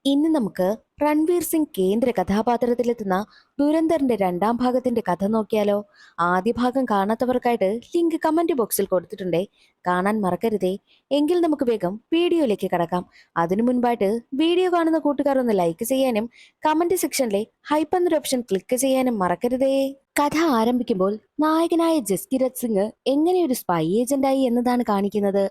ഇന്ന് നമുക്ക് രൺവീർ സിംഗ് കേന്ദ്ര കഥാപാത്രത്തിലെത്തുന്ന ദുരന്തറിന്റെ രണ്ടാം ഭാഗത്തിന്റെ കഥ നോക്കിയാലോ. ആദ്യ ഭാഗം കാണാത്തവർക്കായിട്ട് ലിങ്ക് കമന്റ് ബോക്സിൽ കൊടുത്തിട്ടുണ്ടേ, കാണാൻ മറക്കരുതേ. എങ്കിൽ നമുക്ക് വേഗം വീഡിയോയിലേക്ക് കടക്കാം. അതിനു മുൻപായിട്ട് വീഡിയോ കാണുന്ന കൂട്ടുകാർ ഒന്ന് ലൈക്ക് ചെയ്യാനും കമന്റ് സെക്ഷനിലെ ഹൈപ്പ് എന്നൊരു ഓപ്ഷൻ ക്ലിക്ക് ചെയ്യാനും മറക്കരുതേ. കഥ ആരംഭിക്കുമ്പോൾ നായകനായ ജസ്കിരത് സിംഗ് എങ്ങനെ ഒരു സ്പൈ ഏജന്റായി എന്നതാണ് കാണിക്കുന്നത്.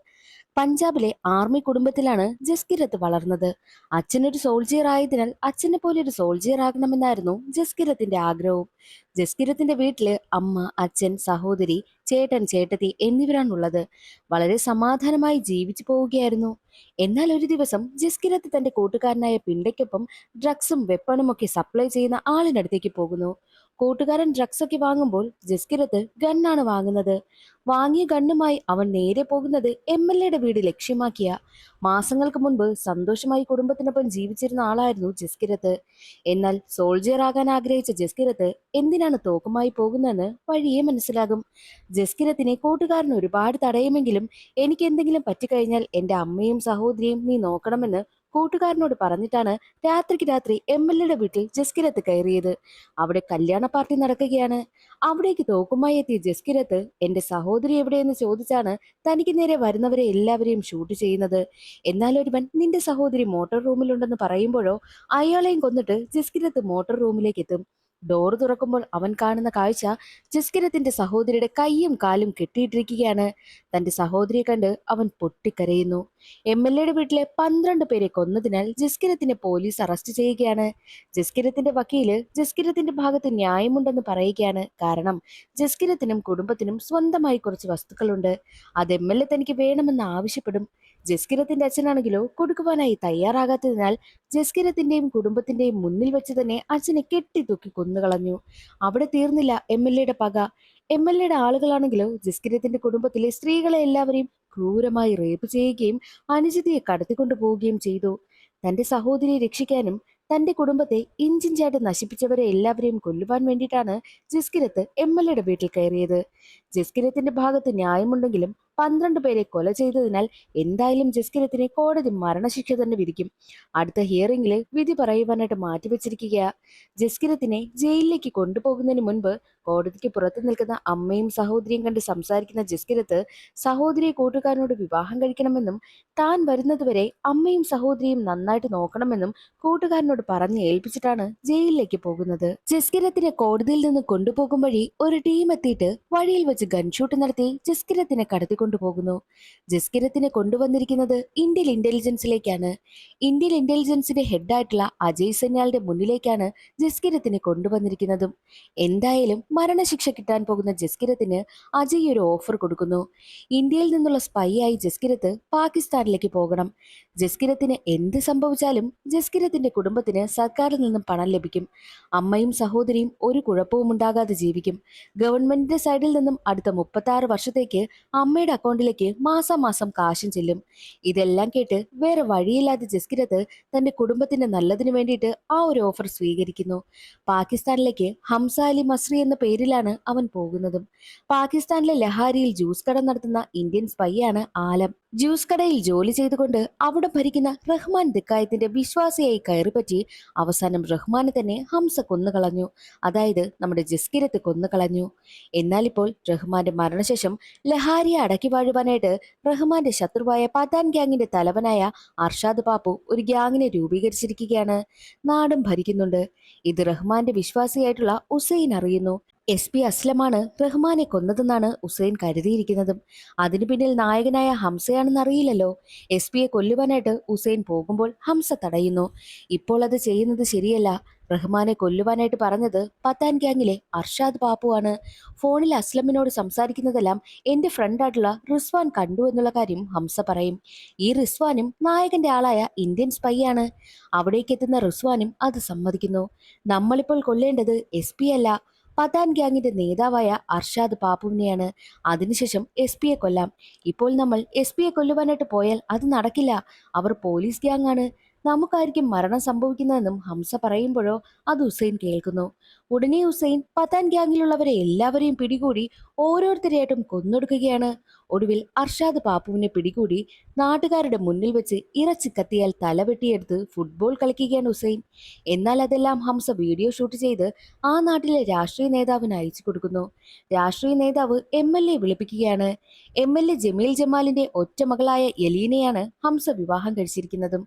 പഞ്ചാബിലെ ആർമി കുടുംബത്തിലാണ് ജസ്കിരത്ത് വളർന്നത്. അച്ഛനൊരു സോൾജിയർ ആയതിനാൽ അച്ഛനെ പോലെ ഒരു സോൾജിയർ ആകണമെന്നായിരുന്നു ജസ്കിരത്തിന്റെ ആഗ്രഹവും. ജസ്കിരത്തിന്റെ വീട്ടില് അമ്മ, അച്ഛൻ, സഹോദരി, ചേട്ടൻ, ചേട്ടത്തി എന്നിവരാണുള്ളത്. വളരെ സമാധാനമായി ജീവിച്ചു പോവുകയായിരുന്നു. എന്നാൽ ഒരു ദിവസം ജസ്കിരത്ത് തന്റെ കൂട്ടുകാരനായ പിണ്ടയ്ക്കൊപ്പം ഡ്രഗ്സും വെപ്പണും ഒക്കെ സപ്ലൈ ചെയ്യുന്ന ആളിനടുത്തേക്ക് പോകുന്നു. കൂട്ടുകാരൻ ഡ്രഗ്സ് ഒക്കെ വാങ്ങുമ്പോൾ ജസ്കിരത്ത് ഗണ്ണാണ് വാങ്ങുന്നത്. വാങ്ങിയ ഗണ്ണുമായി അവൻ നേരെ പോകുന്നത് MLAയുടെ വീട് ലക്ഷ്യമാക്കിയ. മാസങ്ങൾക്ക് മുൻപ് സന്തോഷമായി കുടുംബത്തിനൊപ്പം ജീവിച്ചിരുന്ന ആളായിരുന്നു ജസ്കിരത്ത്. എന്നാൽ സോൾജിയർ ആകാൻ ആഗ്രഹിച്ച ജസ്കിരത്ത് എന്തിനാണ് തോക്കുമായി പോകുന്നതെന്ന് വഴിയെ മനസ്സിലാകും. ജസ്കിരത്തിനെ കൂട്ടുകാരൻ ഒരുപാട് തടയുമെങ്കിലും എനിക്ക് എന്തെങ്കിലും പറ്റിക്കഴിഞ്ഞാൽ എന്റെ അമ്മയും സഹോദരിയും നീ നോക്കണമെന്ന് കൂട്ടുകാരനോട് പറഞ്ഞിട്ടാണ് രാത്രിക്ക് രാത്രി MLAയുടെ വീട്ടിൽ ജസ്കിരത്ത് കയറിയത്. അവിടെ കല്യാണ പാർട്ടി നടക്കുകയാണ്. അവിടേക്ക് തോക്കുമായി എത്തിയ ജസ്കിരത്ത് എന്റെ സഹോദരി എവിടെയെന്ന് ചോദിച്ചാണ് തനിക്ക് നേരെ വരുന്നവരെ എല്ലാവരെയും ഷൂട്ട് ചെയ്യുന്നത്. എന്നാൽ ഒരുവൻ നിന്റെ സഹോദരി മോട്ടോർ റൂമിലുണ്ടെന്ന് പറയുമ്പോഴോ അയാളെയും കൊന്നിട്ട് ജസ്കിരത്ത് മോട്ടോർ റൂമിലേക്ക് എത്തും. ഡോറ് തുറക്കുമ്പോൾ അവൻ കാണുന്ന കാഴ്ച ജസ്കിരത്തിന്റെ സഹോദരിയുടെ കൈയും കാലും കെട്ടിയിട്ടിരിക്കുകയാണ്. തന്റെ സഹോദരിയെ കണ്ട് അവൻ പൊട്ടിക്കരയുന്നു. MLAയുടെ വീട്ടിലെ 12 പേരെ കൊന്നതിനാൽ ജസ്കിരത്തിനെ പോലീസ് അറസ്റ്റ് ചെയ്യുകയാണ്. ജസ്കിരത്തിന്റെ വക്കീല് ജസ്കിരത്തിന്റെ ഭാഗത്ത് ന്യായമുണ്ടെന്ന് പറയുകയാണ്. കാരണം ജസ്കിരത്തിനും കുടുംബത്തിനും സ്വന്തമായി കുറച്ച് വസ്തുക്കളുണ്ട്. അത് MLA തനിക്ക് വേണമെന്ന് ആവശ്യപ്പെടും. ജസ്കിരത്തിന്റെ അച്ഛനാണെങ്കിലോ കൊടുക്കുവാനായി തയ്യാറാകാത്തതിനാൽ ജസ്കിരത്തിന്റെയും കുടുംബത്തിന്റെയും മുന്നിൽ വെച്ച് തന്നെ അച്ഛനെ കെട്ടിത്തൂക്കി കൊന്നുകളഞ്ഞു. അവിടെ തീർന്നില്ല MLAയുടെ പക. MLAയുടെ ആളുകളാണെങ്കിലോ ജസ്കിരത്തിന്റെ കുടുംബത്തിലെ സ്ത്രീകളെ എല്ലാവരെയും ക്രൂരമായി റേപ്പ് ചെയ്യുകയും അനുജിതയെ കടത്തിക്കൊണ്ടു പോവുകയും ചെയ്തു. തന്റെ സഹോദരിയെ രക്ഷിക്കാനും തന്റെ കുടുംബത്തെ ഇഞ്ചിഞ്ചായിട്ട് നശിപ്പിച്ചവരെ എല്ലാവരെയും കൊല്ലുവാൻ വേണ്ടിയിട്ടാണ് ജസ്കിരത്ത് MLAയുടെ വീട്ടിൽ കയറിയത്. ജസ്കിരത്തിന്റെ ഭാഗത്ത് ന്യായമുണ്ടെങ്കിലും 12 പേരെ കൊല ചെയ്തതിനാൽ എന്തായാലും ജസ്കിരത്തിനെ കോടതി മരണശിക്ഷ തന്നെ വിധിക്കും. അടുത്ത ഹിയറിംഗില് വിധി പറയുവാനായിട്ട് മാറ്റിവെച്ചിരിക്കുകയാ. ജസ്കിരത്തിനെ ജയിലിലേക്ക് കൊണ്ടുപോകുന്നതിന് മുൻപ് കോടതിക്ക് പുറത്തു നിൽക്കുന്ന അമ്മയും സഹോദരിയും കണ്ട് സംസാരിക്കുന്ന ജസ്കിരത്ത് സഹോദരിയെ കൂട്ടുകാരനോട് വിവാഹം കഴിക്കണമെന്നും താൻ വരുന്നതുവരെ അമ്മയും സഹോദരിയും നന്നായിട്ട് നോക്കണമെന്നും കൂട്ടുകാരനോട് പറഞ്ഞ് ഏൽപ്പിച്ചിട്ടാണ് ജയിലിലേക്ക് പോകുന്നത്. ജസ്കിരത്തിനെ കോടതിയിൽ നിന്ന് കൊണ്ടുപോകും വഴി ഒരു ടീം എത്തിയിട്ട് വഴിയിൽ വെച്ച് ഗൺഷൂട്ട് നടത്തി ജസ്കിരത്തിനെ കടത്തിക്കൊണ്ടുപോകുന്നു. ജസ്കിരത്തിനെ കൊണ്ടുവന്നിരിക്കുന്നത് ഇന്ത്യൻ ഇന്റലിജൻസിലേക്കാണ്. ഇന്ത്യൻ ഇന്റലിജൻസിന്റെ ഹെഡായിട്ടുള്ള അജയ് സന്യാലിന്റെ മുന്നിലേക്കാണ് ജസ്കിരത്തിനെ കൊണ്ടുവന്നിരിക്കുന്നതും. എന്തായാലും മരണശിക്ഷ കിട്ടാൻ പോകുന്ന ജസ്കിരത്തിന് അജയ് ഒരു ഓഫർ കൊടുക്കുന്നു. ഇന്ത്യയിൽ നിന്നുള്ള സ്പൈ ആയി ജസ്കിരത്ത് പാകിസ്ഥാനിലേക്ക് പോകണം. ജസ്കിരത്തിന് എന്ത് സംഭവിച്ചാലും ജസ്കിരത്തിന്റെ കുടുംബത്തിന് സർക്കാരിൽ നിന്നും പണം ലഭിക്കും. അമ്മയും സഹോദരിയും ഒരു കുഴപ്പവും ഉണ്ടാകാതെ ജീവിക്കും. ഗവൺമെന്റിന്റെ സൈഡിൽ നിന്നും അടുത്ത 36 വർഷത്തേക്ക് അമ്മയുടെ അക്കൗണ്ടിലേക്ക് മാസാമാസം കാശും ചെല്ലും. ഇതെല്ലാം കേട്ട് വേറെ വഴിയില്ലാതെ ജസ്കിരത്ത് തന്റെ കുടുംബത്തിന്റെ നല്ലതിനു വേണ്ടിയിട്ട് ആ ഒരു ഓഫർ സ്വീകരിക്കുന്നു. പാകിസ്ഥാനിലേക്ക് ഹംസ അലി മസ്രി എന്ന പേരിലാണ് അവൻ പോകുന്നതും. പാകിസ്ഥാനിലെ ലഹാരിയിൽ ജ്യൂസ് കട നടത്തുന്ന ഇന്ത്യൻ സ്പൈ ആണ് ആലം. ജ്യൂസ് കടയിൽ ജോലി ചെയ്തുകൊണ്ട് അവിടെ ഭരിക്കുന്ന റഹ്മാൻ ദിക്കായത്തിന്റെ വിശ്വാസിയായി കയറിപ്പറ്റി അവസാനം റഹ്മാനെ തന്നെ ഹംസ കൊന്നുകളഞ്ഞു. അതായത് നമ്മുടെ ജസ്കിരത്ത് കൊന്നുകളഞ്ഞു. എന്നാൽ ഇപ്പോൾ റഹ്മാന്റെ മരണശേഷം ലഹാരിയെ അടക്കി വാഴുവാനായിട്ട് റഹ്മാന്റെ ശത്രുവായ പത്താൻ ഗ്യാങ്ങിന്റെ തലവനായ അർഷാദ് പാപ്പു ഒരു ഗ്യാങ്ങിനെ രൂപീകരിച്ചിരിക്കുകയാണ്. നാടും ഭരിക്കുന്നുണ്ട്. ഇത് റഹ്മാന്റെ വിശ്വാസിയായിട്ടുള്ള ഉസൈൻ അറിയുന്നു. SP അസ്ലമാണ് റഹ്മാനെ കൊന്നതെന്നാണ് ഉസൈൻ കരുതിയിരിക്കുന്നതും. അതിനു പിന്നിൽ നായകനായ ഹംസയാണെന്ന് അറിയില്ലല്ലോ. SPയെ കൊല്ലുവാനായിട്ട് ഉസൈൻ പോകുമ്പോൾ ഹംസ തടയുന്നു. ഇപ്പോൾ അത് ചെയ്യുന്നത് ശരിയല്ല. റഹ്മാനെ കൊല്ലുവാനായിട്ട് പറഞ്ഞത് പത്താൻ ഗ്യാങ്ങിലെ അർഷാദ് പാപ്പുവാണ്. ഫോണിൽ അസ്ലമിനോട് സംസാരിക്കുന്നതെല്ലാം എന്റെ ഫ്രണ്ടായിട്ടുള്ള റിസ്വാൻ കണ്ടു എന്നുള്ള കാര്യം ഹംസ പറയും. ഈ റിസ്വാനും നായകന്റെ ആളായ ഇന്ത്യൻ സ്പൈ ആണ്. അവിടേക്ക് എത്തുന്ന റിസ്വാനും അത് സമ്മതിക്കുന്നു. നമ്മളിപ്പോൾ കൊല്ലേണ്ടത് SP അല്ല, പത്താൻ ഗ്യാങ്ങിന്റെ നേതാവായ അർഷാദ് പാപ്പുവിനെയാണ്. അതിനുശേഷം SP കൊല്ലാം. ഇപ്പോൾ നമ്മൾ SP കൊല്ലുവാനായിട്ട് പോയാൽ അത് നടക്കില്ല. അവർ പോലീസ് ഗ്യാങ് ആണ്. നമുക്കായിരിക്കും മരണം സംഭവിക്കുന്നതെന്നും ഹംസ പറയുമ്പോഴോ അത് ഹുസൈൻ കേൾക്കുന്നു. ഉടനെ ഹുസൈൻ പത്താൻ ഗ്യാങ്ങിലുള്ളവരെ എല്ലാവരെയും പിടികൂടി ഓരോരുത്തരെയായിട്ടും കൊന്നൊടുക്കുകയാണ്. ഒടുവിൽ അർഷാദ് പാപ്പുവിനെ പിടികൂടി നാട്ടുകാരുടെ മുന്നിൽ വെച്ച് ഇറച്ചി കത്തിയാൽ തലവെട്ടിയെടുത്ത് ഫുട്ബോൾ കളിക്കുകയാണ് ഹുസൈൻ. എന്നാൽ അതെല്ലാം ഹംസ വീഡിയോ ഷൂട്ട് ചെയ്ത് ആ നാട്ടിലെ രാഷ്ട്രീയ നേതാവിന് അയച്ചു കൊടുക്കുന്നു. രാഷ്ട്രീയ നേതാവ് MLA വിളിപ്പിക്കുകയാണ്. MLA ജമീൽ ജമാലിന്റെ ഒറ്റ മകളായ എലീനയാണ് ഹംസ വിവാഹം കഴിച്ചിരിക്കുന്നതും.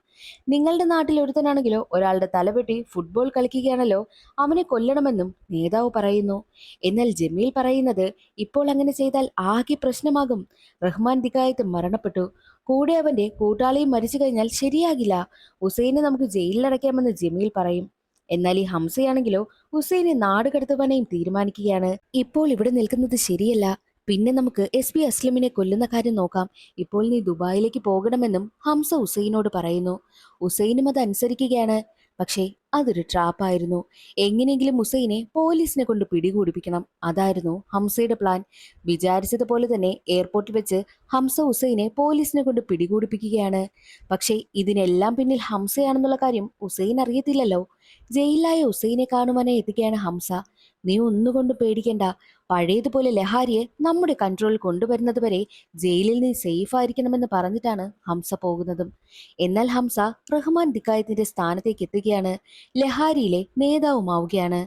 നിങ്ങളുടെ നാട്ടിൽ ഒരുത്തനാണെങ്കിലോ ഒരാളുടെ തലവെട്ടി ഫുട്ബോൾ കളിക്കുകയാണല്ലോ, അവനെ കൊല്ലണമെന്നും നേതാവ് പറയുന്നു. എന്നാൽ ജമീൽ പറയുന്നത്, ഇപ്പോൾ അങ്ങനെ ചെയ്താൽ ആകെ പ്രശ്നമാകും. റഹ്മാൻ ദിക്കായത്ത് മരണപ്പെട്ടു, കൂടെ അവന്റെ കൂട്ടാളിയും മരിച്ചു കഴിഞ്ഞാൽ ശരിയാകില്ല. ഹുസൈനെ നമുക്ക് ജയിലിലടയ്ക്കാമെന്ന് ജമീൽ പറയും. എന്നാൽ ഈ ഹംസയാണെങ്കിലോ ഹുസൈനെ നാട് കടത്തുവാനേയും തീരുമാനിക്കുകയാണ്. ഇപ്പോൾ ഇവിടെ നിൽക്കുന്നത് ശരിയല്ല, പിന്നെ നമുക്ക് SP അസ്ലമിനെ കൊല്ലുന്ന കാര്യം നോക്കാം. ഇപ്പോൾ നീ ദുബായിലേക്ക് പോകണമെന്നും ഹംസ ഹുസൈനോട് പറയുന്നു. ഹുസൈനും അത് അനുസരിക്കുകയാണ്. പക്ഷേ അതൊരു ട്രാപ്പായിരുന്നു. എങ്ങനെയെങ്കിലും ഹുസൈനെ പോലീസിനെ കൊണ്ട് പിടികൂടിപ്പിക്കണം. അതായിരുന്നു ഹംസയുടെ പ്ലാൻ. വിചാരിച്ചതുപോലെ തന്നെ എയർപോർട്ടിൽ വെച്ച് ഹംസ ഹുസൈനെ പോലീസിനെ കൊണ്ട് പിടികൂടിപ്പിക്കുകയാണ്. പക്ഷേ ഇതിനെല്ലാം പിന്നിൽ ഹംസയാണെന്നുള്ള കാര്യം ഹുസൈൻ അറിയത്തില്ലല്ലോ. ജയിലിലായ ഹുസൈനെ കാണുവാനായി എത്തുകയാണ് ഹംസ. നീ ഒന്നുകൊണ്ടും പേടിക്കണ്ട, പഴയതുപോലെ ലഹാരിയെ നമ്മുടെ കൺട്രോളിൽ കൊണ്ടുവരുന്നത് വരെ ജയിലിൽ നീ സേഫ് ആയിരിക്കണമെന്ന് പറഞ്ഞിട്ടാണ് ഹംസ പോകുന്നതും. എന്നാൽ ഹംസ റഹ്മാൻ ദിക്കായത്തിന്റെ സ്ഥാനത്തേക്ക് എത്തുകയാണ്. ലഹാരിയിലെ നേതാവുമാവുകയാണ്.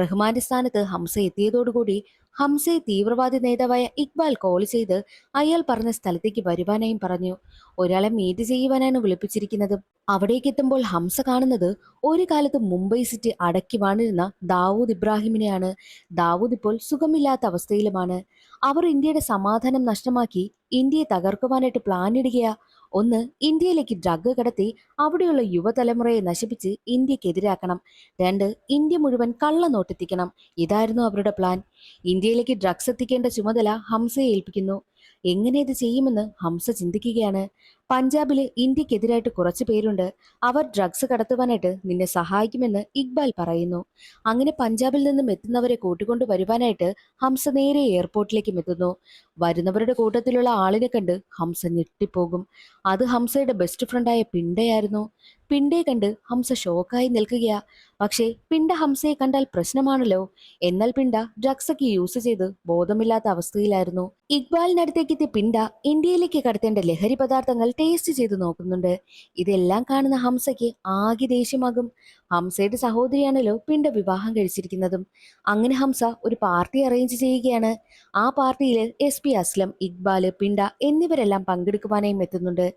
റഹ്മാന്റെ സ്ഥാനത്ത് ഹംസ എത്തിയതോടുകൂടി ഹംസയെ തീവ്രവാദി നേതാവായ ഇക്ബാൽ കോൾ ചെയ്ത് അയാൾ പറഞ്ഞ സ്ഥലത്തേക്ക് വരുവാനായും പറഞ്ഞു. ഒരാളെ മീറ്റ് ചെയ്യുവാനാണ് വിളിപ്പിച്ചിരിക്കുന്നത്. അവിടേക്ക് എത്തുമ്പോൾ ഹംസ കാണുന്നത് ഒരു കാലത്ത് മുംബൈ സിറ്റി അടക്കി വാണിരുന്ന ദാവൂദ് ഇബ്രാഹിമിനെയാണ്. ദാവൂദ് ഇപ്പോൾ സുഖമില്ലാത്ത അവസ്ഥയിലുമാണ്. അവർ ഇന്ത്യയുടെ സമാധാനം നഷ്ടമാക്കി ഇന്ത്യയെ തകർക്കുവാനായിട്ട് പ്ലാൻ ഇടുകയാ. ഒന്ന്, ഇന്ത്യയിലേക്ക് ഡ്രഗ് കടത്തി അവിടെയുള്ള യുവതലമുറയെ നശിപ്പിച്ച് ഇന്ത്യക്കെതിരാക്കണം. രണ്ട്, ഇന്ത്യ മുഴുവൻ കള്ളനോട്ടെത്തിക്കണം. ഇതായിരുന്നു അവരുടെ പ്ലാൻ. ഇന്ത്യയിലേക്ക് ഡ്രഗ്സ് എത്തിക്കേണ്ട ചുമതല ഹംസയെ ഏൽപ്പിക്കുന്നു. എങ്ങനെ ഇത് ചെയ്യുമെന്ന് ഹംസ ചിന്തിക്കുകയാണ്. പഞ്ചാബില് ഇന്ത്യക്കെതിരായിട്ട് കുറച്ചു പേരുണ്ട്. അവർ ഡ്രഗ്സ് കടത്തുവാനായിട്ട് നിന്നെ സഹായിക്കുമെന്ന് ഇക്ബാൽ പറയുന്നു. അങ്ങനെ പഞ്ചാബിൽ നിന്നും എത്തുന്നവരെ കൂട്ടിക്കൊണ്ടു വരുവാനായിട്ട് ഹംസ നേരെ എയർപോർട്ടിലേക്കും എത്തുന്നു. വരുന്നവരുടെ കൂട്ടത്തിലുള്ള ആളിനെ കണ്ട് ഹംസ ഞെട്ടിപ്പോകും. അത് ഹംസയുടെ ബെസ്റ്റ് ഫ്രണ്ടായ പിണ്ടയായിരുന്നു. പിണ്ടയെ കണ്ട് ഹംസ ഷോക്കായി നിൽക്കുകയാ. പക്ഷേ പിണ്ട ഹംസയെ കണ്ടാൽ പ്രശ്നമാണല്ലോ. എന്നാൽ പിണ്ട ഡ്രഗ്സ് ഒക്കെ യൂസ് ചെയ്ത് ബോധമില്ലാത്ത അവസ്ഥയിലായിരുന്നു. ഇക്ബാലിനടുത്തേക്ക് എത്തിയ പിണ്ട ഇന്ത്യയിലേക്ക് കടത്തേണ്ട ലഹരി പദാർത്ഥങ്ങൾ ടേസ്റ്റ് ചെയ്ത് നോക്കുന്നുണ്ട്. ഇതെല്ലാം കാണുന്ന ഹംസയ്ക്ക് ആകെ ദേഷ്യമാകും. ഹംസയുടെ സഹോദരിയാണല്ലോ പിണ്ട വിവാഹം കഴിച്ചിരിക്കുന്നതും. അങ്ങനെ ഹംസ ഒരു പാർട്ടി അറേഞ്ച് ചെയ്യുകയാണ്. ആ പാർട്ടിയിൽ SP അസ്ലം, ഇക്ബാല്, പിണ്ട എന്നിവരെല്ലാം പങ്കെടുക്കുവാനായും എത്തുന്നുണ്ട്.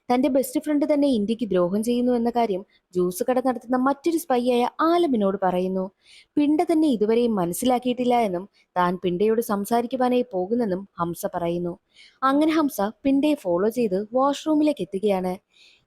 തന്റെ ബെസ്റ്റ് ഫ്രണ്ട് തന്നെ ഇന്ത്യക്ക് ദ്രോഹം ചെയ്യുന്നു എന്ന കാര്യം ജ്യൂസ് കട നടത്തുന്ന മറ്റൊരു സ്പൈയായ ആലമിനോട് പറയുന്നു. പിണ്ട തന്നെ ഇതുവരെയും മനസ്സിലാക്കിയിട്ടില്ല എന്നും താൻ പിണ്ടയോട് സംസാരിക്കുവാനായി പോകുന്നെന്നും ഹംസ പറയുന്നു. അങ്ങനെ ഹംസ പിണ്ടയെ ഫോളോ ചെയ്ത് വാഷ്റൂമിലേക്ക് എത്തുകയാണ്.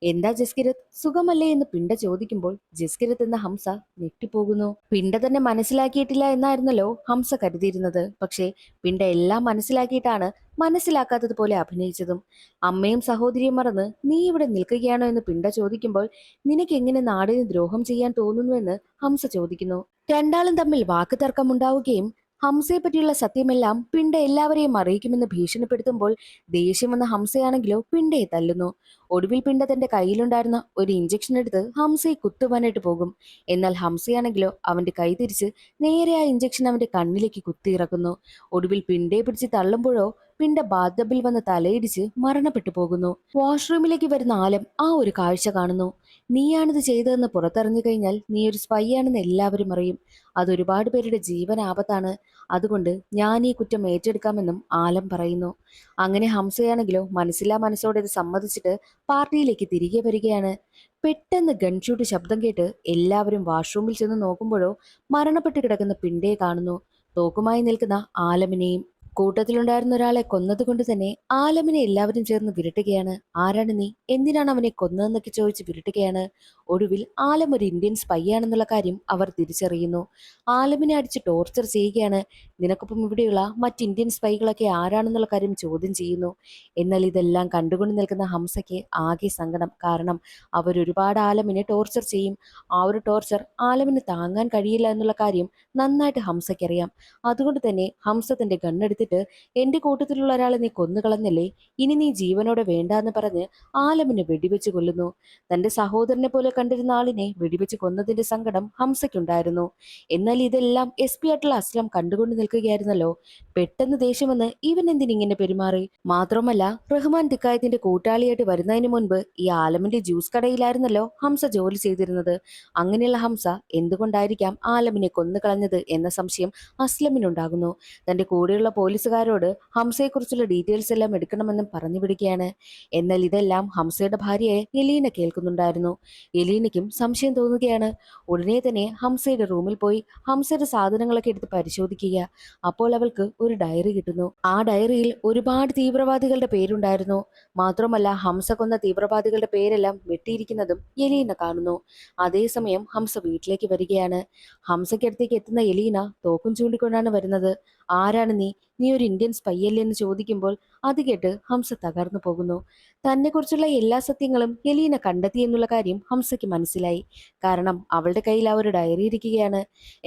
എന്താ ജസ്കിരത്, സുഖമല്ലേ എന്ന് പിണ്ട ചോദിക്കുമ്പോൾ ജസ്കിരത് എന്ന ഹംസ ഞെട്ടിപ്പോകുന്നു. പിണ്ട തന്നെ മനസ്സിലാക്കിയിട്ടില്ല എന്നായിരുന്നല്ലോ ഹംസ കരുതിയിരുന്നത്. പക്ഷേ പിണ്ട എല്ലാം മനസ്സിലാക്കിയിട്ടാണ് മനസ്സിലാക്കാത്തതുപോലെ അഭിനയിച്ചതും. അമ്മയും സഹോദരിയും മറന്ന് നീ ഇവിടെ നിൽക്കുകയാണോ എന്ന് പിണ്ട ചോദിക്കുമ്പോൾ നിനക്ക് എങ്ങനെ നാടിന് ദ്രോഹം ചെയ്യാൻ തോന്നുന്നുവെന്ന് ഹംസ ചോദിക്കുന്നു. രണ്ടാളും തമ്മിൽ വാക്ക് തർക്കമുണ്ടാവുകയും ഹംസയെ പറ്റിയുള്ള സത്യമെല്ലാം പിണ്ട എല്ലാവരെയും അറിയിക്കുമെന്ന് ഭീഷണിപ്പെടുത്തുമ്പോൾ ദേഷ്യം വന്ന ഹംസയാണെങ്കിലോ പിണ്ടയെ തല്ലുന്നു. ഒടുവിൽ പിണ്ട തന്റെ കയ്യിലുണ്ടായിരുന്ന ഒരു ഇഞ്ചക്ഷൻ എടുത്ത് ഹംസയെ കുത്തുവാനായിട്ട് പോകും. എന്നാൽ ഹംസയാണെങ്കിലോ അവന്റെ കൈ തിരിച്ച് നേരെ ആ ഇഞ്ചക്ഷൻ അവന്റെ കണ്ണിലേക്ക് കുത്തിയിറക്കുന്നു. ഒടുവിൽ പിണ്ടയെ പിടിച്ച് തള്ളുമ്പോഴോ പിണ്ട ബാത്ടബിൽ വന്ന് തലയിടിച്ച് മരണപ്പെട്ടു പോകുന്നു. വാഷ്റൂമിലേക്ക് വരുന്ന ആലം ആ ഒരു കാഴ്ച കാണുന്നു. നീയാണിത് ചെയ്തതെന്ന് പുറത്തറിഞ്ഞു കഴിഞ്ഞാൽ നീ ഒരു സ്പൈ ആണെന്ന് എല്ലാവരും അറിയും. അതൊരുപാട് പേരുടെ ജീവൻ ആപത്താണ്. അതുകൊണ്ട് ഞാൻ ഈ കുറ്റം ഏറ്റെടുക്കാമെന്നും ആലം പറയുന്നു. അങ്ങനെ ഹംസയാണെങ്കിലോ മനസ്സില്ലാ മനസ്സോടെ ഇത് സമ്മതിച്ചിട്ട് പാർട്ടിയിലേക്ക് തിരികെ വരികയാണ്. പെട്ടെന്ന് ഗൺഷൂട്ട് ശബ്ദം കേട്ട് എല്ലാവരും വാഷ്റൂമിൽ ചെന്ന് നോക്കുമ്പോഴോ മരണപ്പെട്ട് കിടക്കുന്ന പിണ്ടയെ കാണുന്നു. തോക്കുമായി നിൽക്കുന്ന ആലമിനെയും. കൂട്ടത്തിലുണ്ടായിരുന്ന ഒരാളെ കൊന്നതുകൊണ്ട് തന്നെ ആലമിനെ എല്ലാവരും ചേർന്ന് വിരട്ടുകയാണ്. ആരാണ് നീ, എന്തിനാണ് അവനെ കൊന്നതെന്നൊക്കെ ചോദിച്ച് വിരട്ടുകയാണ്. ഒടുവിൽ ആലം ഒരു ഇന്ത്യൻ സ്പൈ ആണെന്നുള്ള കാര്യം അവർ തിരിച്ചറിയുന്നു. ആലമിനെ അടിച്ച് ടോർച്ചർ ചെയ്യുകയാണ്. നിനക്കൊപ്പം ഇവിടെയുള്ള മറ്റ് ഇന്ത്യൻ സ്പൈകളൊക്കെ ആരാണെന്നുള്ള കാര്യം ചോദ്യം ചെയ്യുന്നു. എന്നാൽ ഇതെല്ലാം കണ്ടുകൊണ്ട് നിൽക്കുന്ന ഹംസയ്ക്ക് ആകെ സങ്കടം. കാരണം അവരൊരുപാട് ആലമിനെ ടോർച്ചർ ചെയ്യും. ആ ഒരു ടോർച്ചർ ആലമിന് താങ്ങാൻ കഴിയില്ല എന്നുള്ള കാര്യം നന്നായിട്ട് ഹംസയ്ക്കറിയാം. അതുകൊണ്ട് തന്നെ ഹംസ തന്റെ ഗണ്ണെടുത്ത് എടുത്തിട്ട് എന്റെ കൂട്ടത്തിലുള്ള ഒരാളെ നീ കൊന്നുകളഞ്ഞല്ലേ, ഇനി നീ ജീവനോടെ വേണ്ടാന്ന് പറഞ്ഞ് ആലമിനെ വെടിവെച്ച് കൊല്ലുന്നു. തന്റെ സഹോദരനെ പോലെ കണ്ടിരുന്ന ആളിനെ വെടിവെച്ച് കൊന്നതിന്റെ സങ്കടം ഹംസയ്ക്കുണ്ടായിരുന്നു. എന്നാൽ ഇതെല്ലാം എസ് പി ആയിട്ടുള്ള അസ്ലം കണ്ടുകൊണ്ട് നിൽക്കുകയായിരുന്നല്ലോ. പെട്ടെന്ന് ദേഷ്യം വന്ന് ഇവൻ എന്തിനിങ്ങനെ പെരുമാറി? മാത്രമല്ല റഹ്മാൻ തിക്കായത്തിന്റെ കൂട്ടാളിയായിട്ട് വരുന്നതിന് മുൻപ് ഈ ആലമിന്റെ ജ്യൂസ് കടയിലായിരുന്നല്ലോ ഹംസ ജോലി ചെയ്തിരുന്നത്. അങ്ങനെയുള്ള ഹംസ എന്തുകൊണ്ടായിരിക്കാം ആലമിനെ കൊന്നുകളഞ്ഞത് എന്ന സംശയം അസ്ലമിനുണ്ടാകുന്നു. തന്റെ കൂടെയുള്ള പോലീസുകാരോട് ഹംസയെക്കുറിച്ചുള്ള ഡീറ്റെയിൽസ് എല്ലാം എടുക്കണമെന്നും പറഞ്ഞു വിടുകയാണ്. എന്നാൽ ഇതെല്ലാം ഹംസയുടെ ഭാര്യയെ എലീന കേൾക്കുന്നുണ്ടായിരുന്നു. എലീനയ്ക്കും സംശയം തോന്നുകയാണ്. ഉടനെ തന്നെ ഹംസയുടെ റൂമിൽ പോയി ഹംസയുടെ സാധനങ്ങളൊക്കെ എടുത്ത് പരിശോധിക്കുക. അപ്പോൾ അവൾക്ക് ഒരു ഡയറി കിട്ടുന്നു. ആ ഡയറിയിൽ ഒരുപാട് തീവ്രവാദികളുടെ പേരുണ്ടായിരുന്നു. മാത്രമല്ല ഹംസ കൊന്ന തീവ്രവാദികളുടെ പേരെല്ലാം വെട്ടിയിരിക്കുന്നതും എലീന കാണുന്നു. അതേസമയം ഹംസ വീട്ടിലേക്ക് വരികയാണ്. ഹംസയ്ക്കടുത്തേക്ക് എത്തുന്ന എലീന തോക്കും ചൂണ്ടിക്കൊണ്ടാണ് വരുന്നത്. ആരാണ് നീ? നീ ഒരു ഇന്ത്യൻ സ്പൈ അല്ലേ എന്ന് ചോദിക്കുമ്പോൾ അത് കേട്ട് ഹംസ തകർന്നു പോകുന്നു. തന്നെ കുറിച്ചുള്ള എല്ലാ സത്യങ്ങളും എലീന കണ്ടെത്തി എന്നുള്ള കാര്യം ഹംസയ്ക്ക് മനസ്സിലായി. കാരണം അവളുടെ കയ്യിൽ ആ ഒരു ഡയറി ഇരിക്കുകയാണ്.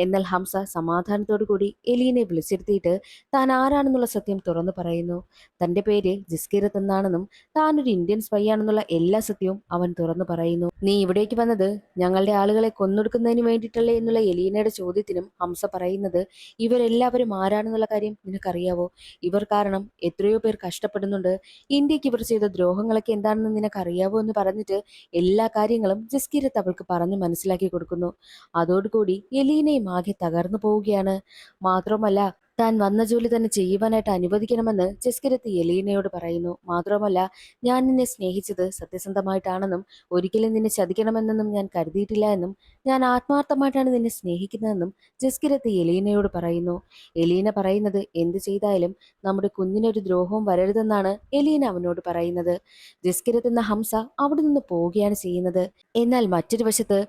എന്നാൽ ഹംസ സമാധാനത്തോടു കൂടി എലീനെ വിളിച്ചിരുത്തിയിട്ട് താൻ ആരാണെന്നുള്ള സത്യം തുറന്നു പറയുന്നു. തന്റെ പേര് ജിസ്കിരത്ത് എന്നാണെന്നും താൻ ഒരു ഇന്ത്യൻ സ്പൈ ആണെന്നുള്ള എല്ലാ സത്യവും അവൻ തുറന്നു പറയുന്നു. നീ ഇവിടേക്ക് വന്നത് ഞങ്ങളുടെ ആളുകളെ കൊന്നൊടുക്കുന്നതിന് വേണ്ടിയിട്ടല്ലേ എന്നുള്ള എലീനയുടെ ചോദ്യത്തിനും ഹംസ പറയുന്നത്, ഇവരെല്ലാവരും ആരാണെന്നുള്ള കാര്യം നിനക്കറിയാവോ? ഇവർ കാരണം എത്രയോ പേർ കഷ്ടപ്പെടുന്നുണ്ട്. ഇന്ത്യക്ക് ഇവർ ചെയ്ത ദ്രോഹങ്ങളൊക്കെ എന്താണെന്ന് നിനക്കറിയാവോ എന്ന് പറഞ്ഞിട്ട് എല്ലാ കാര്യങ്ങളും ജസ്കിരത്ത് അവൾക്ക് പറഞ്ഞു മനസ്സിലാക്കി കൊടുക്കുന്നു. അതോടുകൂടി എലീനയും ആകെ തകർന്നു പോവുകയാണ്. മാത്രമല്ല താൻ വന്ന ജോലി തന്നെ ചെയ്യുവാനായിട്ട് അനുവദിക്കണമെന്ന് ജസ്കിരത്ത് എലീനയോട് പറയുന്നു. മാത്രമല്ല ഞാൻ നിന്നെ സ്നേഹിച്ചത് സത്യസന്ധമായിട്ടാണെന്നും ഒരിക്കലും നിന്നെ ചതിക്കണമെന്നൊന്നും ഞാൻ കരുതിയിട്ടില്ല എന്നും ഞാൻ ആത്മാർത്ഥമായിട്ടാണ് നിന്നെ സ്നേഹിക്കുന്നതെന്നും ജസ്കിരത്ത് എലീനയോട് പറയുന്നു. എലീന പറയുന്നത് എന്ത് ചെയ്താലും നമ്മുടെ കുഞ്ഞിനൊരു ദ്രോഹവും വരരുതെന്നാണ് എലീന അവനോട് പറയുന്നത്. ജസ്കിരത്ത് എന്ന ഹംസ അവിടെ നിന്ന് പോവുകയാണ് ചെയ്യുന്നത്. എന്നാൽ മറ്റൊരു വശത്ത്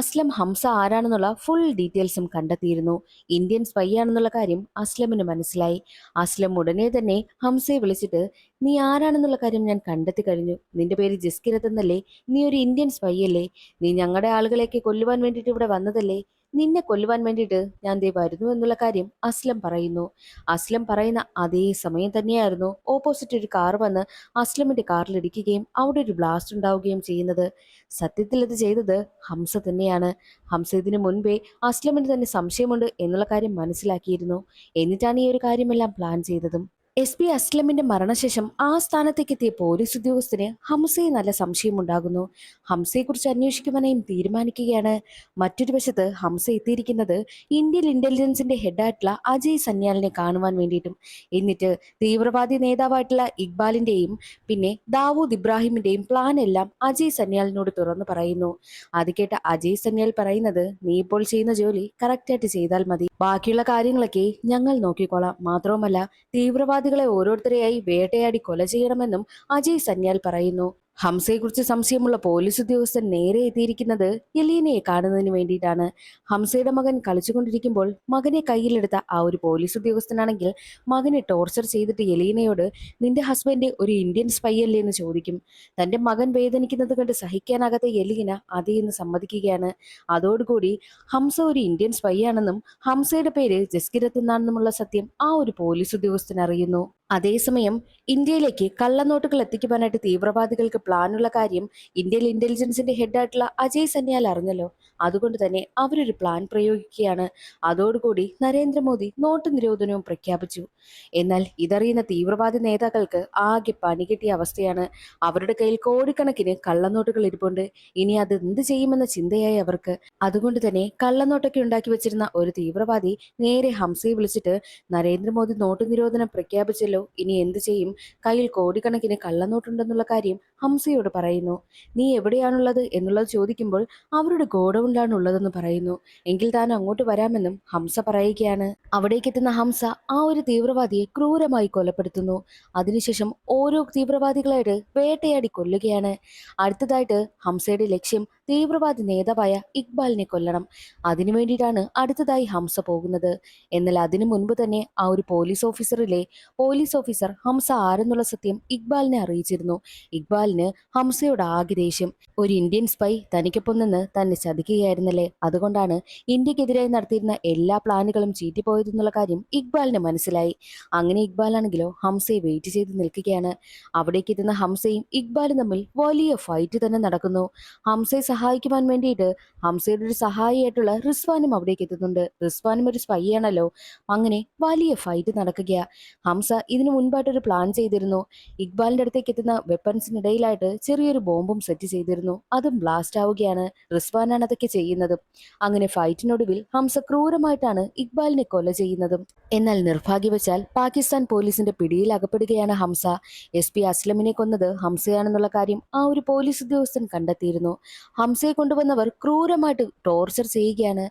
അസ്ലം ഹംസ ആരാണെന്നുള്ള ഫുൾ ഡീറ്റെയിൽസും കണ്ടെത്തിയിരുന്നു. ഇന്ത്യൻ സ്പൈ ആണെന്നുള്ള കാര്യം അസ്ലമിന് മനസ്സിലായി. അസ്ലം ഉടനെ തന്നെ ഹംസയെ വിളിച്ചിട്ട്, നീ ആരാണെന്നുള്ള കാര്യം ഞാൻ കണ്ടെത്തി കഴിഞ്ഞു. നിന്റെ പേര് ജസ്കിരത്ത് എന്നല്ലേ? നീ ഒരു ഇന്ത്യൻ സ്പൈ അല്ലേ? നീ ഞങ്ങളുടെ ആളുകളെയൊക്കെ കൊല്ലുവാൻ വേണ്ടിയിട്ട് ഇവിടെ വന്നതല്ലേ? നിന്നെ കൊല്ലുവാൻ വേണ്ടിയിട്ട് ഞാൻ ദേ വരുന്നു എന്നുള്ള കാര്യം അസ്ലം പറയുന്നു. അസ്ലം പറയുന്ന അതേ സമയം തന്നെയായിരുന്നു ഓപ്പോസിറ്റ് ഒരു കാർ വന്ന് അസ്ലമിന്റെ കാറിൽ ഇടിക്കുകയും അവിടെ ഒരു ബ്ലാസ്റ്റ് ഉണ്ടാവുകയും ചെയ്യുന്നത്. സത്യത്തിൽ അത് ചെയ്തത് ഹംസ തന്നെയാണ്. ഹംസ ഇതിനു മുൻപേ അസ്ലമിന് തന്നെ സംശയമുണ്ട് എന്നുള്ള കാര്യം മനസ്സിലാക്കിയിരുന്നു. എന്നിട്ടാണ് ഈ ഒരു കാര്യമെല്ലാം പ്ലാൻ ചെയ്തതും. എസ് പി അസ്ലമിന്റെ മരണശേഷം ആ സ്ഥാനത്തേക്ക് എത്തിയ പോലീസ് ഉദ്യോഗസ്ഥന് ഹംസയെ നല്ല സംശയമുണ്ടാകുന്നു. ഹംസയെക്കുറിച്ച് അന്വേഷിക്കുവാനായും തീരുമാനിക്കുകയാണ്. മറ്റൊരു വശത്ത് ഹംസ എത്തിയിരിക്കുന്നത് ഇന്ത്യൻ ഇന്റലിജൻസിന്റെ ഹെഡായിട്ടുള്ള അജയ് സന്യാലിനെ കാണുവാൻ വേണ്ടിയിട്ടും. എന്നിട്ട് തീവ്രവാദി നേതാവായിട്ടുള്ള ഇക്ബാലിന്റെയും പിന്നെ ദാവൂദ് ഇബ്രാഹിമിന്റെയും പ്ലാൻ എല്ലാം അജയ് സന്യാലിനോട് തുറന്നു പറയുന്നു. അത് കേട്ട അജയ് സന്യാൽ പറയുന്നത്, നീ ഇപ്പോൾ ചെയ്യുന്ന ജോലി കറക്റ്റായിട്ട് ചെയ്താൽ മതി, ബാക്കിയുള്ള കാര്യങ്ങളൊക്കെ ഞങ്ങൾ നോക്കിക്കോളാം. മാത്രവുമല്ല തീവ്രവാദികളെ ഓരോരുത്തരെയായി വേട്ടയാടി കൊല ചെയ്യണമെന്നും അജയ് സന്യാൽ പറയുന്നു. ഹംസയെക്കുറിച്ച് സംശയമുള്ള പോലീസ് ഉദ്യോഗസ്ഥൻ നേരെ എത്തിയിരിക്കുന്നത് എലീനയെ കാണുന്നതിന് വേണ്ടിയിട്ടാണ്. ഹംസയുടെ മകൻ കളിച്ചുകൊണ്ടിരിക്കുമ്പോൾ മകനെ കയ്യിലെടുത്ത ആ ഒരു പോലീസ് ഉദ്യോഗസ്ഥനാണെങ്കിൽ മകനെ ടോർച്ചർ ചെയ്തിട്ട് എലീനയോട്, നിന്റെ ഹസ്ബൻഡ് ഒരു ഇന്ത്യൻ സ്പൈ അല്ലേ എന്ന് ചോദിക്കും. തന്റെ മകൻ വേദനിക്കുന്നത് കണ്ട് സഹിക്കാനാകാത്ത എലീന അതേ എന്ന് സമ്മതിക്കുകയാണ്. അതോടുകൂടി ഹംസ ഒരു ഇന്ത്യൻ സ്പൈ ആണെന്നും ഹംസയുടെ പേര് ജസ്കിരത്ത് എന്നാണെന്നുമുള്ള സത്യം ആ ഒരു പോലീസ് ഉദ്യോഗസ്ഥൻ അറിയുന്നു. അതേസമയം ഇന്ത്യയിലേക്ക് കള്ളനോട്ടുകൾ എത്തിക്കുവാനായിട്ട് തീവ്രവാദികൾക്ക് പ്ലാനുള്ള കാര്യം ഇന്ത്യൻ ഇന്റലിജൻസിന്റെ ഹെഡായിട്ടുള്ള അജയ് സന്യാൽ അറിഞ്ഞല്ലോ. അതുകൊണ്ട് തന്നെ അവരൊരു പ്ലാൻ പ്രയോഗിക്കുകയാണ്. അതോടുകൂടി നരേന്ദ്രമോദി നോട്ട് നിരോധനവും പ്രഖ്യാപിച്ചു. എന്നാൽ ഇതറിയുന്ന തീവ്രവാദി നേതാക്കൾക്ക് ആകെ പണികിട്ടിയ അവസ്ഥയാണ്. അവരുടെ കയ്യിൽ കോടിക്കണക്കിന് കള്ളനോട്ടുകൾ ഇരിപ്പുണ്ട്. ഇനി അത് എന്ത് ചെയ്യുമെന്ന ചിന്തയായി അവർക്ക്. അതുകൊണ്ട് തന്നെ കള്ളനോട്ടൊക്കെ ഉണ്ടാക്കി വെച്ചിരുന്ന ഒരു തീവ്രവാദി നേരെ ഹംസയെ വിളിച്ചിട്ട്, നരേന്ദ്രമോദി നോട്ട് നിരോധനം പ്രഖ്യാപിച്ചല്ലോ, ഇനി എന്ത് ചെയ്യും? കയ്യിൽ കോടിക്കണക്കിന് കള്ളനോട്ടുണ്ടെന്നുള്ള കാര്യം ഹംസയോട് പറയുന്നു. നീ എവിടെയാണുള്ളത് എന്നുള്ളത് ചോദിക്കുമ്പോൾ അവരുടെ ഗോഡൌണിലാണ് ഉള്ളതെന്ന് പറയുന്നു. എങ്കിൽ താൻ അങ്ങോട്ട് വരാമെന്നും ഹംസ പറയുകയാണ്. അവിടേക്ക് എത്തുന്ന ഹംസ ആ ഒരു തീവ്രവാദിയെ ക്രൂരമായി കൊലപ്പെടുത്തുന്നു. അതിനുശേഷം ഓരോ തീവ്രവാദികളായിട്ട് വേട്ടയാടി കൊല്ലുകയാണ്. അടുത്തതായിട്ട് ഹംസയുടെ ലക്ഷ്യം തീവ്രവാദി നേതാവായ ഇക്ബാലിനെ കൊല്ലണം. അതിനു വേണ്ടിയിട്ടാണ് അടുത്തതായി ഹംസ പോകുന്നത്. എന്നാൽ അതിനു മുൻപ് തന്നെ ആ ഒരു പോലീസ് ഓഫീസർ ഹംസ ആരെന്നുള്ള സത്യം ഇക്ബാലിനെ അറിയിച്ചിരുന്നു. ഇക്ബാലിന് ഹംസയോട് ആകെ ദേഷ്യം. ഒരു ഇന്ത്യൻ സ്പൈ തനിക്കൊപ്പം നിന്ന് തന്നെ ചതിക്കുകയായിരുന്നല്ലേ, അതുകൊണ്ടാണ് ഇന്ത്യക്കെതിരായി നടത്തിയിരുന്ന എല്ലാ പ്ലാനുകളും ചീറ്റിപ്പോയതെന്നുള്ള കാര്യം ഇക്ബാലിന് മനസ്സിലായി. അങ്ങനെ ഇക്ബാലാണെങ്കിലോ ഹംസയെ വെയിറ്റ് ചെയ്ത് നിൽക്കുകയാണ്. അവിടേക്ക് എത്തുന്ന ഹംസയും ഇക്ബാലും തമ്മിൽ വലിയ ഫൈറ്റ് തന്നെ നടക്കുന്നു. ഹംസയെ സഹായിക്കുവാൻ വേണ്ടിയിട്ട് ഹംസയുടെ ഒരു സഹായിയായിട്ടുള്ള റിസ്വാനും അവിടേക്ക് എത്തുന്നുണ്ട്. റിസ്വാനും ഒരു സ്പൈ ആണല്ലോ. അങ്ങനെ വലിയ ഫൈറ്റ് നടക്കുകയാ. ഹംസ ഇതിനു മുൻപായിട്ടൊരു പ്ലാൻ ചെയ്തിരുന്നു. ഇക്ബാലിന്റെ അടുത്തേക്ക് എത്തുന്ന വെപ്പൺസിനിടയിലായിട്ട് ചെറിയൊരു ബോംബും സെറ്റ് ചെയ്തിരുന്നു. അതും ബ്ലാസ്റ്റ് ആവുകയാണ്. റിസ്വാനാണ് അതൊക്കെ ചെയ്യുന്നത്. അങ്ങനെ ഫൈറ്റിനൊടുവിൽ ഹംസ ക്രൂരമായിട്ടാണ് ഇക്ബാലിനെ കൊല ചെയ്യുന്നതും. എന്നാൽ നിർഭാഗ്യവശാൽ പാകിസ്ഥാൻ പോലീസിന്റെ പിടിയിൽ അകപ്പെടുകയാണ് ഹംസ. SP അസ്ലമിനെ കൊന്നത് ഹംസയാണെന്നുള്ള കാര്യം ആ ഒരു പോലീസ് ഉദ്യോഗസ്ഥൻ കണ്ടെത്തിയിരുന്നു. ഹംസയെ കൊണ്ടുവന്നവർ ക്രൂരമായിട്ട് ടോർച്ചർ ചെയ്യുകയാണ്.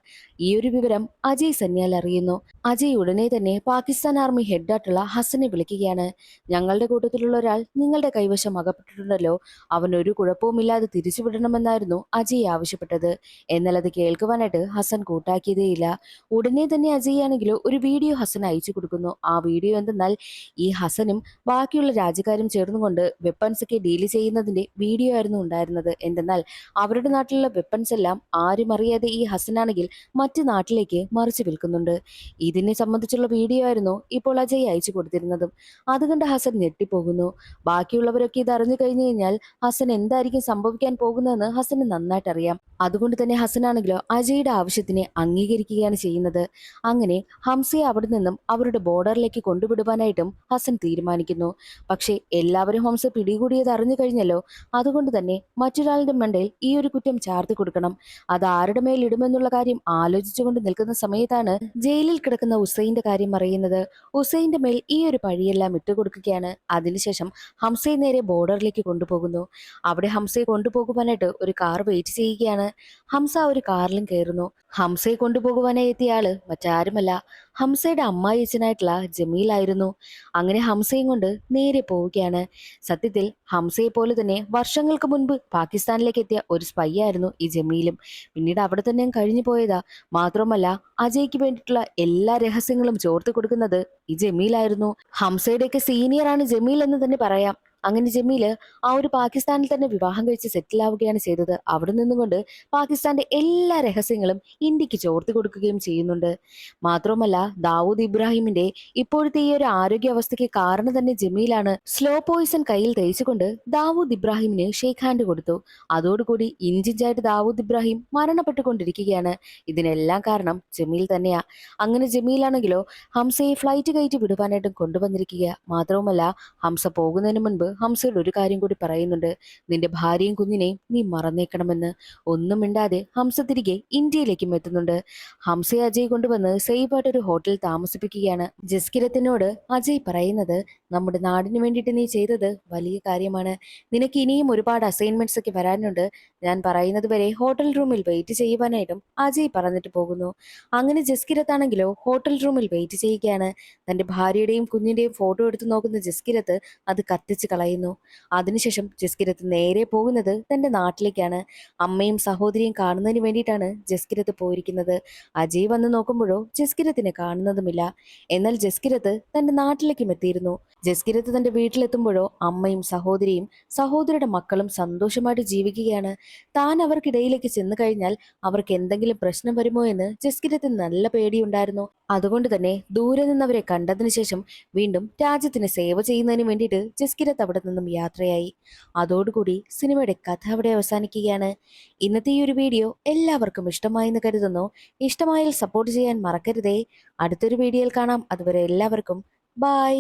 ഈ ഒരു വിവരം അജയ് സന്യാൽ അറിയുന്നു. അജയ് ഉടനെ തന്നെ പാകിസ്ഥാൻ ആർമി ഹെഡായിട്ടുള്ള ഹസനെ വിളിക്കുകയാണ്. ഞങ്ങളുടെ കൂട്ടത്തിലുള്ള ഒരാൾ നിങ്ങളുടെ കൈവശം അകപ്പെട്ടിട്ടുണ്ടല്ലോ, അവൻ ഒരു കുഴപ്പവുമില്ലാതെ തിരിച്ചുവിടണമെന്നായിരുന്നു അജയ് ആവശ്യപ്പെട്ടത്. എന്നാൽ അത് കേൾക്കുവാനായിട്ട് ഹസൻ കൂട്ടാക്കിയതേയില്ല. ഉടനെ തന്നെ അജയ് ആണെങ്കിലോ ഒരു വീഡിയോ ഹസൻ അയച്ചു കൊടുക്കുന്നു. ആ വീഡിയോ എന്തെന്നാൽ ഈ ഹസനും ബാക്കിയുള്ള രാജ്യക്കാരും ചേർന്നുകൊണ്ട് വെപ്പൺസ് ഒക്കെ ഡീൽ ചെയ്യുന്നതിന്റെ വീഡിയോ ആയിരുന്നു ഉണ്ടായിരുന്നത്. എന്തെന്നാൽ അവരുടെ നാട്ടിലുള്ള വെപ്പൺസ് എല്ലാം ആരും അറിയാതെ ഈ ഹസനാണെങ്കിൽ മറ്റു നാട്ടിലേക്ക് മറിച്ചു വിൽക്കുന്നുണ്ട്. ഇതിനെ സംബന്ധിച്ചുള്ള വീഡിയോ ആയിരുന്നു ഇപ്പോൾ അജയ് അയച്ചു കൊടുത്തിരുന്നതും. അതുകണ്ട് ഹസൻ ഞെട്ടിപ്പോകുന്നു. ബാക്കിയുള്ളവരൊക്കെ ഇത് അറിഞ്ഞു കഴിഞ്ഞു കഴിഞ്ഞാൽ ഹസൻ എന്തായിരിക്കും സംഭവിക്കാൻ പോകുന്നതെന്ന് ഹസന് നന്നായിട്ട് അറിയാം. അതുകൊണ്ട് തന്നെ ഹസനാണെങ്കിലോ അജയുടെ ആവശ്യത്തിനെ അംഗീകരിക്കുകയാണ് ചെയ്യുന്നത്. അങ്ങനെ ഹംസയെ അവിടെ നിന്നും അവരുടെ ബോർഡറിലേക്ക് കൊണ്ടുവിടുവാനായിട്ടും ഹസൻ തീരുമാനിക്കുന്നു. പക്ഷേ എല്ലാവരും ഹംസ പിടികൂടിയത് അറിഞ്ഞു കഴിഞ്ഞല്ലോ. അതുകൊണ്ട് തന്നെ മറ്റൊരാളുടെ മണ്ടയിൽ ഈ ഒരു കുറ്റം ചാർത്തി കൊടുക്കണം. അത് ആരുടെ മേൽ ഇടുമെന്നുള്ള കാര്യം ആലോചിച്ചുകൊണ്ട് നിൽക്കുന്ന സമയത്താണ് ജയിലിൽ കിടക്കുന്ന ഉസൈന്റെ കാര്യം അറിയുന്നത്. ഉസൈന്റെ മേൽ ഈ ഒരു പഴിയെല്ലാം ഇട്ടുകൊടുക്കുകയാണ്. അതിനുശേഷം ഹംസയെ നേരെ ബോർഡറിലേക്ക് കൊണ്ടുപോകുന്നു. അവിടെ ഹംസയെ കൊണ്ടുപോകുവാനായിട്ട് ഒരു കാർ വെയിറ്റ് ചെയ്യുകയാണ്. ഹംസ ഒരു കാറിലും കയറുന്നു. ഹംസയെ കൊണ്ടുപോകുവാനായി എത്തിയ ആള് മറ്റാരുമല്ല, ഹംസയുടെ അമ്മായിയച്ഛനായിട്ടുള്ള ജമീലായിരുന്നു. അങ്ങനെ ഹംസയും കൊണ്ട് നേരെ പോവുകയാണ്. സത്യത്തിൽ ഹംസയെ പോലെ തന്നെ വർഷങ്ങൾക്ക് മുൻപ് പാകിസ്ഥാനിലേക്ക് എത്തിയ ഒരു സ്പൈ ആയിരുന്നു ഈ ജമീലും. പിന്നീട് അവിടെ തന്നെ കഴിഞ്ഞു പോയതാ. മാത്രമല്ല അജയ്ക്ക് വേണ്ടിയിട്ടുള്ള എല്ലാ രഹസ്യങ്ങളും ചോർത്തി കൊടുക്കുന്നത് ഈ ജമീലായിരുന്നു. ഹംസയുടെയൊക്കെ സീനിയറാണ് ജമീൽ എന്ന് തന്നെ പറയാം. അങ്ങനെ ജമീല് ആ ഒരു പാകിസ്ഥാനിൽ തന്നെ വിവാഹം കഴിച്ച് സെറ്റിൽ ആവുകയാണ് ചെയ്തത്. അവിടെ നിന്നുകൊണ്ട് പാകിസ്ഥാന്റെ എല്ലാ രഹസ്യങ്ങളും ഇന്ത്യക്ക് ചോർത്തി കൊടുക്കുകയും ചെയ്യുന്നുണ്ട്. മാത്രമല്ല ദാവൂദ് ഇബ്രാഹിമിന്റെ ഇപ്പോഴത്തെ ഈ ഒരു ആരോഗ്യാവസ്ഥയ്ക്ക് കാരണം തന്നെ ജമീലാണ്. സ്ലോ പോയിസൺ കയ്യിൽ തേച്ചുകൊണ്ട് ദാവൂദ് ഇബ്രാഹിമിന് ഷേക്ക് ഹാൻഡ് കൊടുത്തു. അതോടുകൂടി ഇഞ്ചിഞ്ചായിട്ട് ദാവൂദ് ഇബ്രാഹിം മരണപ്പെട്ടുകൊണ്ടിരിക്കുകയാണ്. ഇതിനെല്ലാം കാരണം ജമീൽ തന്നെയാ. അങ്ങനെ ജമീലാണെങ്കിലോ ഹംസയെ ഫ്ലൈറ്റ് കയറ്റി വിടുവാനായിട്ടും കൊണ്ടുവന്നിരിക്കുക. മാത്രവുമല്ല ഹംസ പോകുന്നതിന് മുൻപ് ഹംസയോട് ഒരു കാര്യം കൂടി പറയുന്നുണ്ട്. നിന്റെ ഭാര്യയും കുഞ്ഞിനെയും നീ മറന്നേക്കണമെന്ന്. ഒന്നും മിണ്ടാതെ ഹംസ തിരികെ ഇന്ത്യയിലേക്കും എത്തുന്നുണ്ട്. ഹംസയെ അജയ് കൊണ്ടുവന്ന് സേഫായിട്ട് ഒരു ഹോട്ടലിൽ താമസിപ്പിക്കുകയാണ്. ജസ്കിരത്തിനോട് അജയ് പറയുന്നത്, നമ്മുടെ നാടിന് വേണ്ടിയിട്ട് നീ ചെയ്തത് വലിയ കാര്യമാണ്. നിനക്ക് ഇനിയും ഒരുപാട് അസൈൻമെന്റ്സ് ഒക്കെ വരാനുണ്ട്. ഞാൻ പറയുന്നത് വരെ ഹോട്ടൽ റൂമിൽ വെയിറ്റ് ചെയ്യുവാനായിട്ടും അജയ് പറഞ്ഞിട്ട് പോകുന്നു. അങ്ങനെ ജസ്കിരത്താണെങ്കിലോ ഹോട്ടൽ റൂമിൽ വെയിറ്റ് ചെയ്യുകയാണ്. തന്റെ ഭാര്യയുടെയും കുഞ്ഞിന്റെയും ഫോട്ടോ എടുത്ത് നോക്കുന്ന ജസ്കിരത്ത് അത് കത്തിച്ച് കളയുന്നു. അതിനുശേഷം ജസ്കിരത്ത് നേരെ പോകുന്നത് തന്റെ നാട്ടിലേക്കാണ്. അമ്മയും സഹോദരിയും കാണുന്നതിന് വേണ്ടിയിട്ടാണ് ജസ്കിരത്ത് പോയിരിക്കുന്നത്. അജയ് വന്ന് നോക്കുമ്പോഴോ ജസ്കിരത്തിനെ കാണുന്നതുമില്ല. എന്നാൽ ജസ്കിരത്ത് തന്റെ നാട്ടിലേക്കും എത്തിയിരുന്നു. ജസ്കിരത്ത് തന്റെ വീട്ടിലെത്തുമ്പോഴോ അമ്മയും സഹോദരിയും സഹോദരിയുടെ മക്കളും സന്തോഷമായിട്ട് ജീവിക്കുകയാണ്. താൻ അവർക്കിടയിലേക്ക് ചെന്നു കഴിഞ്ഞാൽ അവർക്ക് എന്തെങ്കിലും പ്രശ്നം വരുമോ എന്ന് ജസ്കിരത്തിന് നല്ല പേടിയുണ്ടായിരുന്നു. അതുകൊണ്ട് തന്നെ ദൂരെ നിന്നവരെ കണ്ടതിനു ശേഷം വീണ്ടും രാജ്യത്തിന് സേവ ചെയ്യുന്നതിന് വേണ്ടിയിട്ട് ജസ്കിരത്ത് അവിടെ നിന്നും യാത്രയായി. അതോടുകൂടി സിനിമയുടെ കഥ അവിടെ അവസാനിക്കുകയാണ്. ഇന്നത്തെ ഈ ഒരു വീഡിയോ എല്ലാവർക്കും ഇഷ്ടമായി എന്ന് കരുതുന്നു. ഇഷ്ടമായാൽ സപ്പോർട്ട് ചെയ്യാൻ മറക്കരുതേ. അടുത്തൊരു വീഡിയോയിൽ കാണാം. അതുവരെ എല്ലാവർക്കും ബൈ.